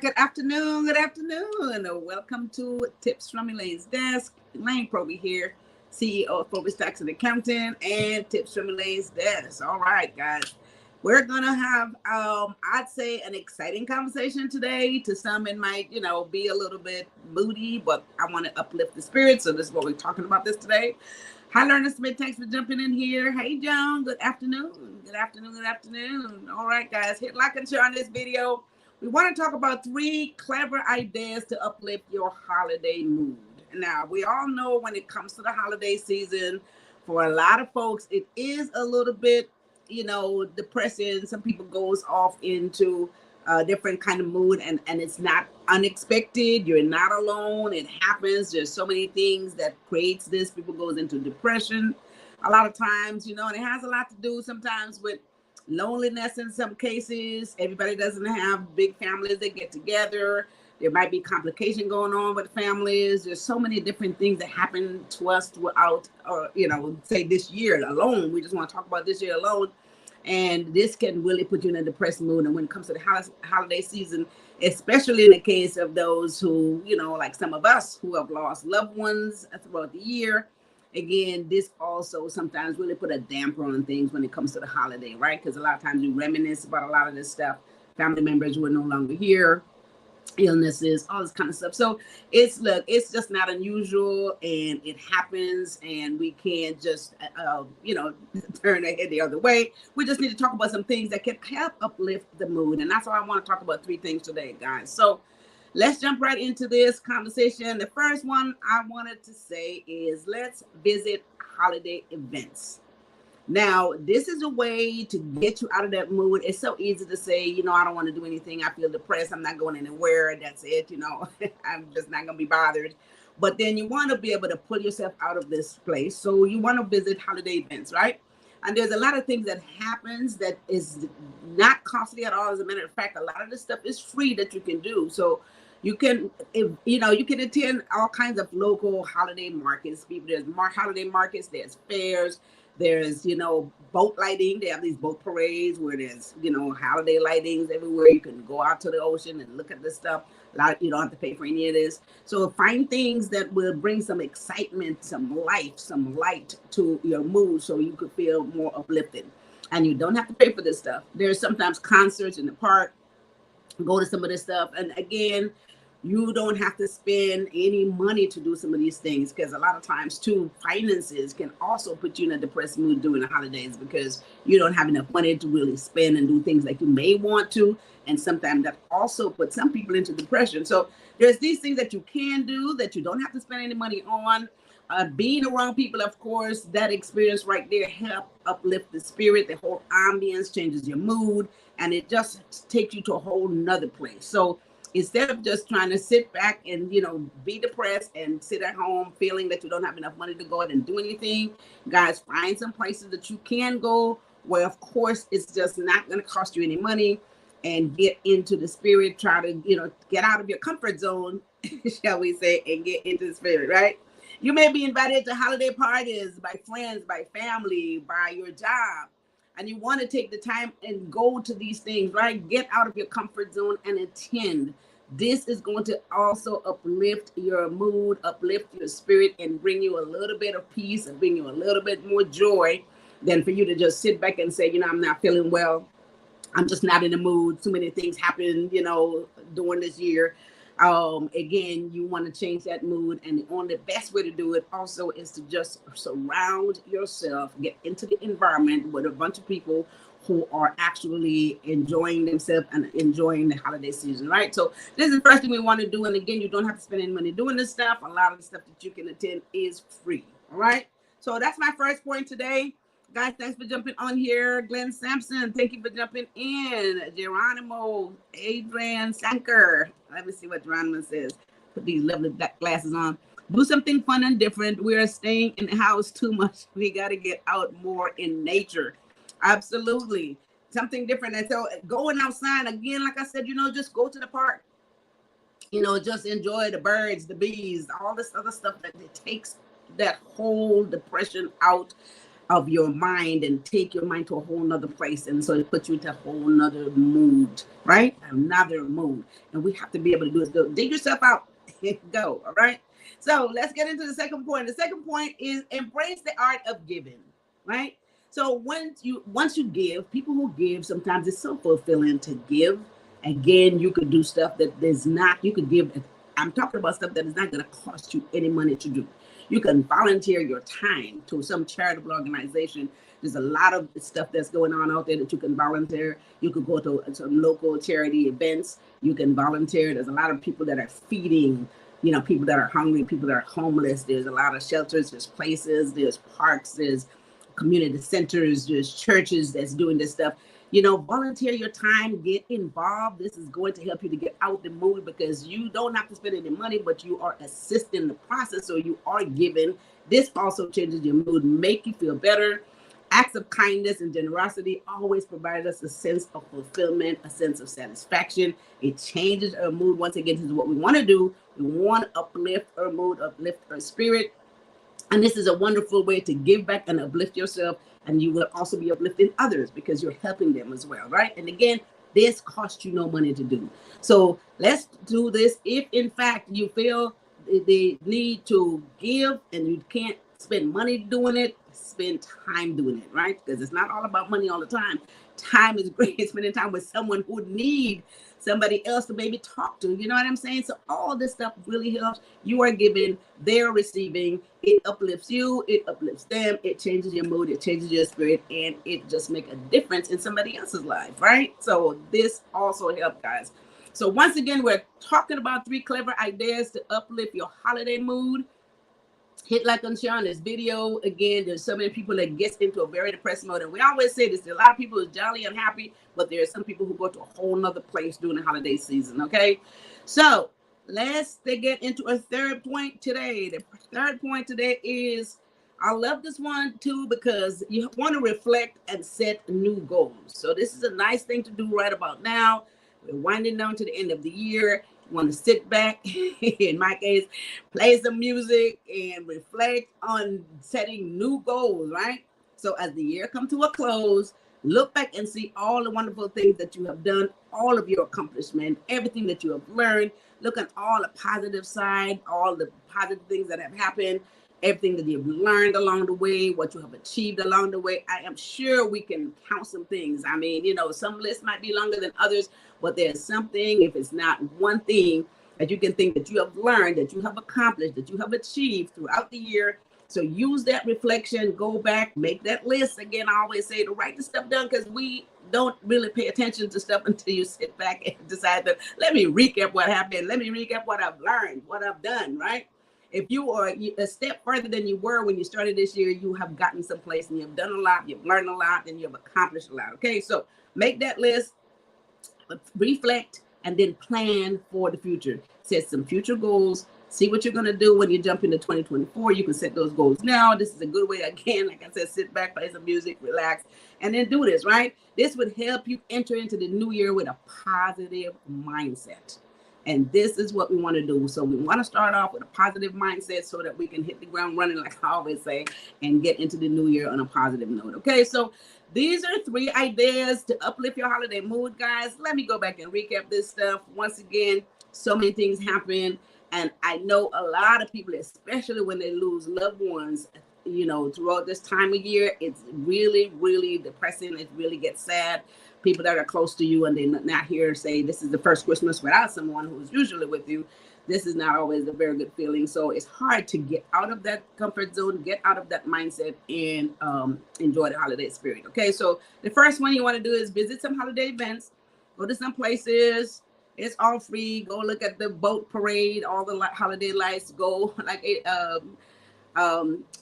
Good afternoon. Welcome to Tips from Elaine's Desk. Elaine Proby here, CEO of Proby's Tax and Accounting, and Tips from Elaine's Desk. All right, guys. We're gonna have, I'd say, an exciting conversation today. To some, it might, be a little bit moody, but I want to uplift the spirit. So this is what we're talking about this today. Hi, Learner Smith. Thanks for jumping in here. Hey, John. Good afternoon. Good afternoon. Good afternoon. All right, guys. Hit like and share on this video. We want to talk about 3 clever ideas to uplift your holiday mood. Now, we all know when it comes to the holiday season, for a lot of folks, it is a little bit, depressing. Some people goes off into a different kind of mood, and it's not unexpected. You're not alone. It happens. There's so many things that creates this. People goes into depression a lot of times, and it has a lot to do sometimes with loneliness in some cases. Everybody doesn't have big families that get together. There might be complication going on with families. There's so many different things that happen to us throughout, or say this year alone. We just want to talk about this year alone. And this can really put you in a depressed mood. And when it comes to the holiday season, especially in the case of those who, like some of us who have lost loved ones throughout the year, again, this also sometimes really put a damper on things when it comes to the holiday, right? Because a lot of times you reminisce about a lot of this stuff. Family members who are no longer here, illnesses, all this kind of stuff. So it's just not unusual, and it happens, and we can't just turn our head the other way. We just need to talk about some things that can help uplift the mood, and that's why I want to talk about 3 things today, guys. So let's jump right into this conversation. The first one I wanted to say is let's visit holiday events. Now, this is a way to get you out of that mood. It's so easy to say, I don't want to do anything. I feel depressed. I'm not going anywhere. That's it. I'm just not going to be bothered. But then you want to be able to pull yourself out of this place. So you want to visit holiday events, right? And there's a lot of things that happens that is not costly at all. As a matter of fact, a lot of this stuff is free that you can do. So you can, you can attend all kinds of local holiday markets. There's holiday markets, there's fairs, there's, boat lighting. They have these boat parades where there's, holiday lightings everywhere. You can go out to the ocean and look at this stuff. You don't have to pay for any of this. So find things that will bring some excitement, some life, some light to your mood so you could feel more uplifted. And you don't have to pay for this stuff. There's sometimes concerts in the park. Go to some of this stuff. And again, you don't have to spend any money to do some of these things, because a lot of times too, finances can also put you in a depressed mood during the holidays because you don't have enough money to really spend and do things like you may want to. And sometimes that also puts some people into depression. So there's these things that you can do that you don't have to spend any money on. Being around people, of course, that experience right there help uplift the spirit. The whole ambience changes your mood, and it just takes you to a whole nother place. So instead of just trying to sit back and, be depressed and sit at home feeling that you don't have enough money to go out and do anything, guys, find some places that you can go where, of course, it's just not going to cost you any money, and get into the spirit. Try to, get out of your comfort zone, shall we say, and get into the spirit, right? You may be invited to holiday parties by friends, by family, by your job. And you want to take the time and go to these things, right? Get out of your comfort zone and attend. This is going to also uplift your mood, uplift your spirit, and bring you a little bit of peace and bring you a little bit more joy than for you to just sit back and say, I'm not feeling well. I'm just not in the mood. Too many things happen, during this year. Again, you want to change that mood, and the only best way to do it also is to just surround yourself, get into the environment with a bunch of people who are actually enjoying themselves and enjoying the holiday season, right? So this is the first thing we want to do. And again, you don't have to spend any money doing this stuff. A lot of the stuff that you can attend is free. All right. So that's my first point today. Guys, thanks for jumping on here. Glenn Sampson, thank you for jumping in. Geronimo, Adrian Sanker. Let me see what Geronimo says. Put these lovely black glasses on. Do something fun and different. We are staying in the house too much. We got to get out more in nature. Absolutely. Something different. And so going outside, again, like I said, just go to the park. Just enjoy the birds, the bees, all this other stuff that it takes that whole depression out. of your mind and take your mind to a whole nother place. And so it puts you into a whole nother mood, right? Another mood. And we have to be able to do is go dig yourself out and go. All right. So let's get into the second point. The second point is embrace the art of giving, right? So once you give, people who give, sometimes it's so fulfilling to give. Again, you could do stuff that is not, you could give. I'm talking about stuff that is not going to cost you any money to do. You can volunteer your time to some charitable organization. There's a lot of stuff that's going on out there that you can volunteer. You could go to some local charity events. You can volunteer. There's a lot of people that are feeding, people that are hungry, people that are homeless. There's a lot of shelters, there's places, there's parks, there's community centers, there's churches that's doing this stuff. Volunteer your time, get involved. This is going to help you to get out the mood because you don't have to spend any money, but you are assisting the process. So you are giving. This also changes your mood, make you feel better. Acts of kindness and generosity always provide us a sense of fulfillment, a sense of satisfaction. It changes our mood. Once again, this is what we want to do. We want to uplift our mood, uplift our spirit. And this is a wonderful way to give back and uplift yourself. And you will also be uplifting others because you're helping them as well, right? And again, this costs you no money to do. So let's do this. If in fact you feel the need to give and you can't spend money doing it, spend time doing it, right? Because it's not all about money all the time. Time is great. Spending time with someone who need somebody else to maybe talk to. You know what I'm saying? So all this stuff really helps. You are giving, they're receiving. It uplifts you. It uplifts them. It changes your mood. It changes your spirit. And it just makes a difference in somebody else's life, right? So this also helps, guys. So once again, we're talking about 3 clever ideas to uplift your holiday mood. Hit like and share on this video. Again, there's so many people that get into a very depressed mode. And we always say this, there's a lot of people who are jolly and happy, but there are some people who go to a whole nother place during the holiday season, okay? So let's get into a third point today. The third point today is, I love this one too, because you want to reflect and set new goals. So this is a nice thing to do right about now. We're winding down to the end of the year. Want to sit back, in my case, play some music and reflect on setting new goals, right? So as the year comes to a close, look back and see all the wonderful things that you have done, all of your accomplishment, everything that you have learned. Look at all the positive side, all the positive things that have happened, everything that you've learned along the way, what you have achieved along the way. I am sure we can count some things. I mean, some lists might be longer than others, but there's something, if it's not one thing, that you can think that you have learned, that you have accomplished, that you have achieved throughout the year. So use that reflection, go back, make that list. Again, I always say to write the stuff down, because we don't really pay attention to stuff until you sit back and decide that, let me recap what happened. Let me recap what I've learned, what I've done, right? If you are a step further than you were when you started this year, you have gotten someplace and you've done a lot, you've learned a lot, and you've accomplished a lot. Okay, so make that list, reflect, and then plan for the future. Set some future goals. See what you're going to do when you jump into 2024. You can set those goals now. This is a good way, again, like I said, sit back, play some music, relax, and then do this, right? This would help you enter into the new year with a positive mindset. And this is what we want to do. So we want to start off with a positive mindset so that we can hit the ground running, like I always say, and get into the new year on a positive note. Okay, so these are 3 ideas to uplift your holiday mood, guys. Let me go back and recap this stuff. Once again, so many things happen. And I know a lot of people, especially when they lose loved ones, throughout this time of year, it's really, really depressing. It really gets sad. People that are close to you and they're not here, say this is the first Christmas without someone who's usually with you. This is not always a very good feeling. So it's hard to get out of that comfort zone, get out of that mindset, and enjoy the holiday spirit. Okay, so the first one you want to do is visit some holiday events. Go to some places. It's all free. Go look at the boat parade, all the holiday lights. Go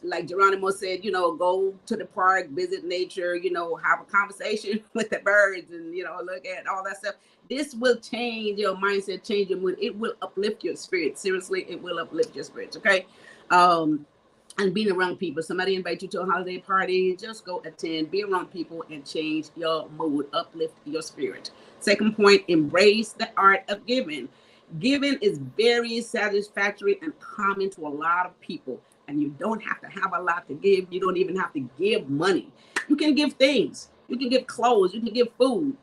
like Geronimo said, go to the park, visit nature, have a conversation with the birds, and look at all that stuff. This will change your mindset, change your mood. It will uplift your spirit. Seriously, it will uplift your spirits. Okay. And being around people, somebody invite you to a holiday party, just go attend, be around people, and change your mood, uplift your spirit. Second point, embrace the art of giving. Giving is very satisfactory and common to a lot of people. And you don't have to have a lot to give. You don't even have to give money. You can give things. You can give clothes. You can give food.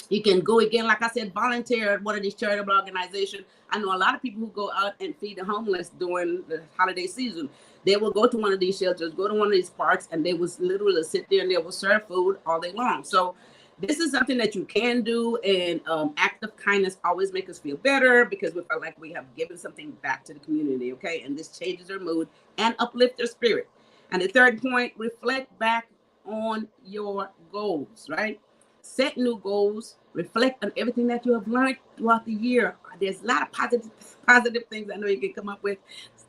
You can go again, like I said, volunteer at one of these charitable organizations. I know a lot of people who go out and feed the homeless during the holiday season. They will go to one of these shelters, go to one of these parks, and they will literally sit there and they will serve food all day long. So this is something that you can do, and act of kindness always make us feel better because we feel like we have given something back to the community, okay? And this changes their mood and uplift their spirit. And the third point, reflect back on your goals, right? Set new goals, reflect on everything that you have learned throughout the year. There's a lot of positive things I know you can come up with,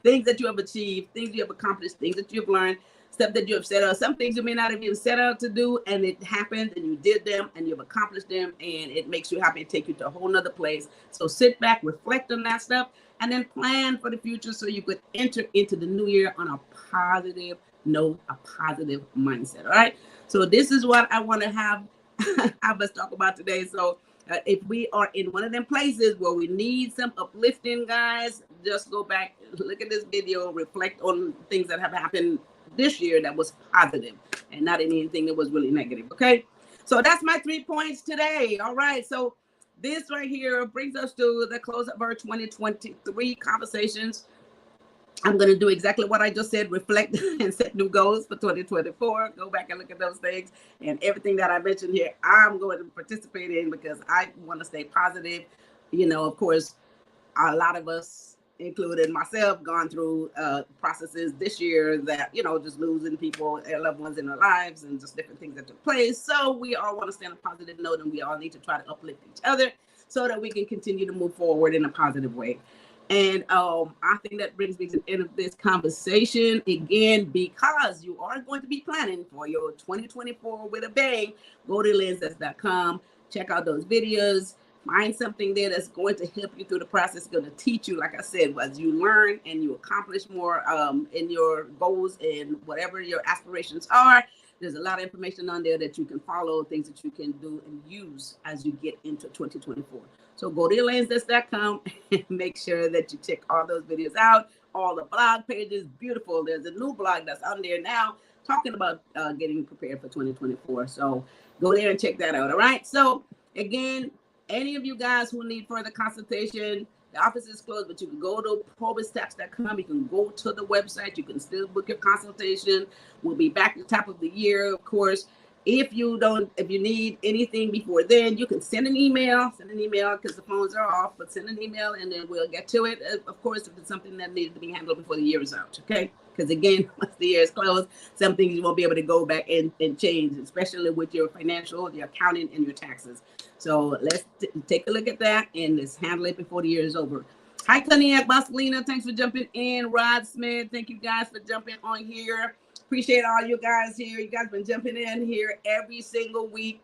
things that you have achieved, things you have accomplished, things that you've learned, stuff that you have set out, some things you may not have even set out to do, and it happened and you did them and you've accomplished them, and it makes you happy and take you to a whole nother place. So sit back, reflect on that stuff, and then plan for the future so you could enter into the new year on a positive note, a positive mindset. All right. So this is what I want to have us talk about today. So if we are in one of them places where we need some uplifting, guys, just go back, look at this video, reflect on things that have happened this year that was positive and not anything that was really negative. Okay. So that's my 3 points today. All right. So this right here brings us to the close of our 2023 conversations. I'm going to do exactly what I just said, reflect and set new goals for 2024. Go back and look at those things, and everything that I mentioned here, I'm going to participate in because I want to stay positive. You know, of course, a lot of us, including myself, gone through processes this year that, you know, just losing people, their loved ones in their lives, and just different things that took place. So we all want to stay on a positive note, and we all need to try to uplift each other so that we can continue to move forward in a positive way. And I think that brings me to the end of this conversation. Again, because you are going to be planning for your 2024 with a bang, go to elainesdes.com, check out those videos, find something there that's going to help you through the process, going to teach you, like I said, as you learn and you accomplish more in your goals and whatever your aspirations are. There's a lot of information on there that you can follow, things that you can do and use as you get into 2024. So go to elainesdes.com and make sure that you check all those videos out. All the blog pages, beautiful. There's a new blog that's on there now talking about getting prepared for 2024. So go there and check that out. All right. So again, any of you guys who need further consultation, the office is closed, but you can go to probistax.com. You can go to the website. You can still book your consultation. We'll be back at the top of the year, of course. If you need anything before then, you can send an email because the phones are off, but send an email and then we'll get to it. Of course, if it's something that needs to be handled before the year is out, okay? Because again, once the year is closed, some things you won't be able to go back and change, especially with your financial, your accounting, and your taxes. So let's take a look at that and let's handle it before the year is over. Hi, Cognac Bosselina. Thanks for jumping in. Rod Smith, thank you guys for jumping on here. Appreciate all you guys here. You guys been jumping in here every single week,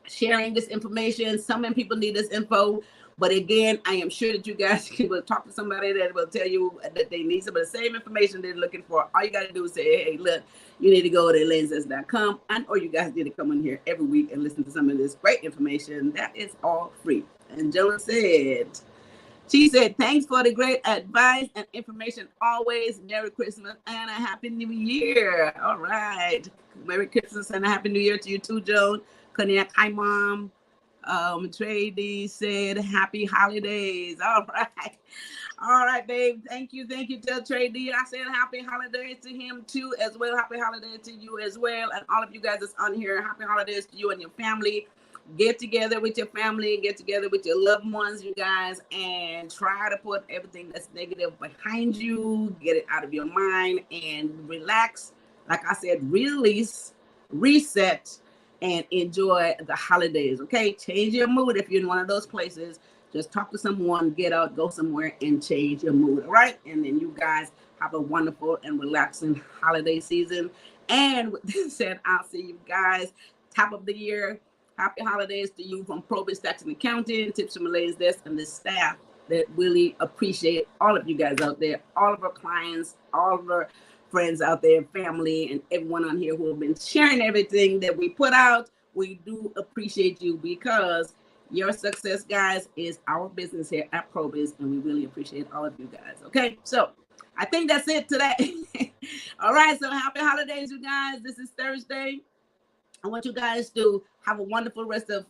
sharing this information. Some people need this info. But again, I am sure that you guys will talk to somebody that will tell you that they need some of the same information they're looking for. All you got to do is say, hey, look, you need to go to elaines.com, or you guys need to come in here every week and listen to some of this great information. That is all free. And Joan said, she said, thanks for the great advice and information always. Merry Christmas and a Happy New Year. All right. Merry Christmas and a Happy New Year to you too, Joan. Cognac, hi, Mom. Trady said happy holidays. All right, babe. Thank you. Tell Trady I said happy holidays to him too as well. Happy holidays to you as well, and all of you guys that's on here. Happy holidays to you and your family. Get together with your family, get together with your loved ones, you guys, and try to put everything that's negative behind you, get it out of your mind and relax. Like I said, release, reset, and enjoy the holidays, okay? Change your mood if you're in one of those places. Just talk to someone, get out, go somewhere, and change your mood, all right? And then you guys have a wonderful and relaxing holiday season. And with this said, I'll see you guys top of the year. Happy holidays to you from Probis Tax and Accounting, Tips from Elaine's Desk, and the staff that really appreciate all of you guys out there, all of our clients, all of our friends out there, family, and everyone on here who have been sharing everything that we put out. We do appreciate you because your success, guys, is our business here at Probis, and we really appreciate all of you guys. Okay, so I think that's it today. All right, so happy holidays, you guys. This is Thursday. I want you guys to have a wonderful rest of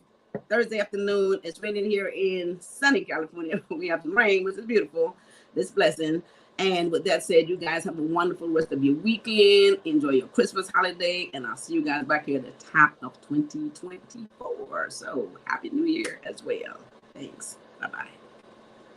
Thursday afternoon. It's raining here in sunny California. We have some rain, which is beautiful. This blessing. And with that said, you guys have a wonderful rest of your weekend. Enjoy your Christmas holiday. And I'll see you guys back here at the top of 2024. So happy New Year as well. Thanks. Bye-bye.